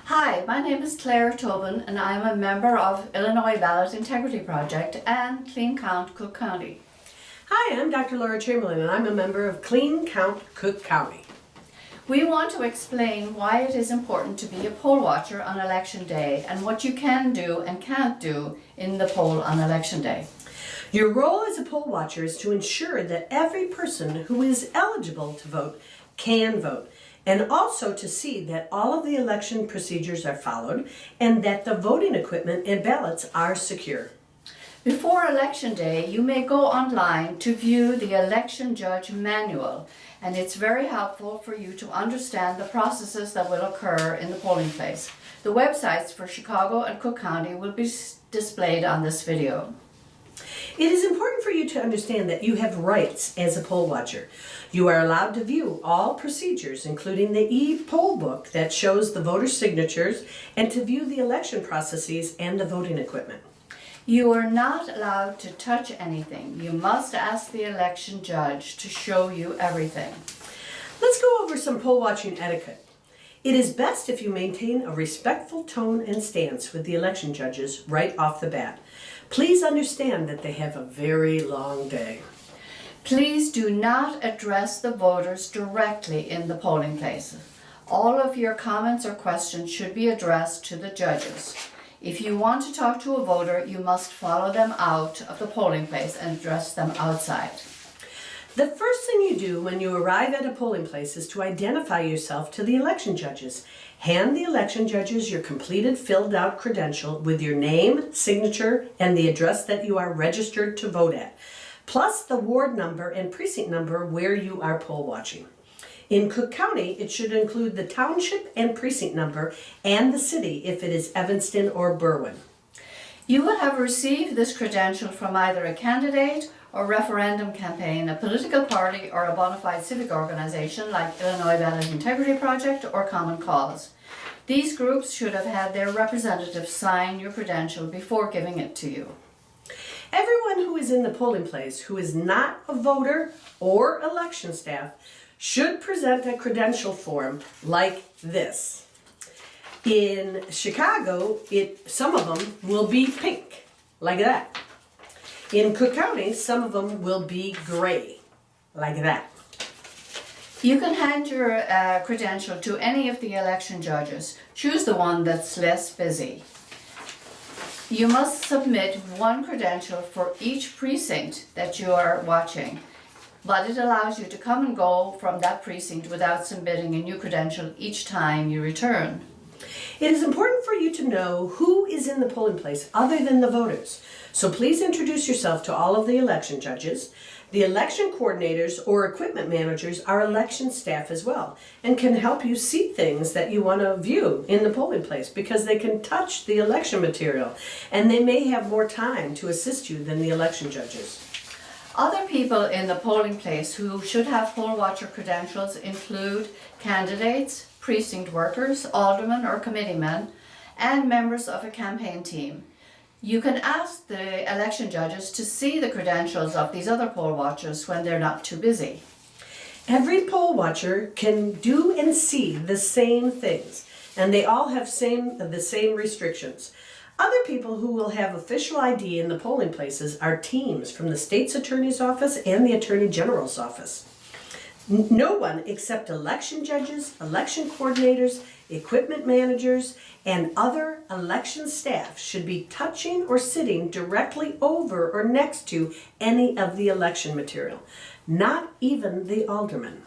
Hi, my name is Claire Tobin and I'm a member of Illinois Ballot Integrity Project and Clean Count Cook County. Hi, I'm Dr. Laura Chamberlain and I'm a member of Clean Count Cook County. We want to explain why it is important to be a poll watcher on election day and what you can do and can't do in the poll on election day. Your role as a poll watcher is to ensure that every person who is eligible to vote can vote, and also to see that all of the election procedures are followed and that the voting equipment and ballots are secure. Before election day, you may go online to view the election judge manual, and it's very helpful for you to understand the processes that will occur in the polling place. The websites for Chicago and Cook County will be displayed on this video. It is important for you to understand that you have rights as a poll watcher. You are allowed to view all procedures, including the e-poll book that shows the voter signatures, and to view the election processes and the voting equipment. You are not allowed to touch anything. You must ask the election judge to show you everything. Let's go over some poll watching etiquette. It is best if you maintain a respectful tone and stance with the election judges right off the bat. Please understand that they have a very long day. Please do not address the voters directly in the polling place. All of your comments or questions should be addressed to the judges. If you want to talk to a voter, you must follow them out of the polling place and address them outside. The first thing you do when you arrive at a polling place is to identify yourself to the election judges. Hand the election judges your completed filled out credential with your name, signature, and the address that you are registered to vote at, plus the ward number and precinct number where you are poll watching. In Cook County, it should include the township and precinct number and the city if it is Evanston or Berwyn. You will have received this credential from either a candidate or referendum campaign, a political party, or a bona fide civic organization like Illinois Ballot Integrity Project or Common Cause. These groups should have had their representatives sign your credential before giving it to you. Everyone who is in the polling place who is not a voter or election staff should present a credential form like this. In Chicago, some of them will be pink, like that. In Cook County, some of them will be gray, like that. You can hand your credential to any of the election judges. Choose the one that's less busy. You must submit one credential for each precinct that you are watching, but it allows you to come and go from that precinct without submitting a new credential each time you return. It is important for you to know who is in the polling place other than the voters. So please introduce yourself to all of the election judges. The election coordinators or equipment managers are election staff as well and can help you see things that you want to view in the polling place because they can touch the election material and they may have more time to assist you than the election judges. Other people in the polling place who should have poll watcher credentials include candidates, precinct workers, aldermen or committeemen, and members of a campaign team. You can ask the election judges to see the credentials of these other poll watchers when they're not too busy. Every poll watcher can do and see the same things, and they all have the same restrictions. Other people who will have official ID in the polling places are teams from the state's attorney's office and the attorney general's office. No one except election judges, election coordinators, equipment managers, and other election staff should be touching or sitting directly over or next to any of the election material, not even the alderman.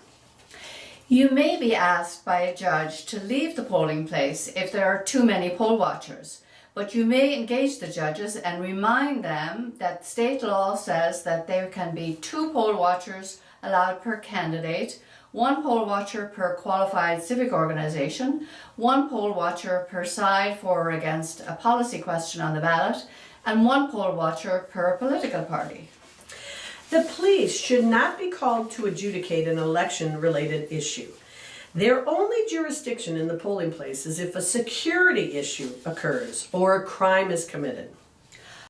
You may be asked by a judge to leave the polling place if there are too many poll watchers, but you may engage the judges and remind them that state law says that there can be 2 poll watchers allowed per candidate, 1 poll watcher per qualified civic organization, 1 poll watcher per side for or against a policy question on the ballot, and 1 poll watcher per political party. The police should not be called to adjudicate an election-related issue. Their only jurisdiction in the polling place is if a security issue occurs or a crime is committed.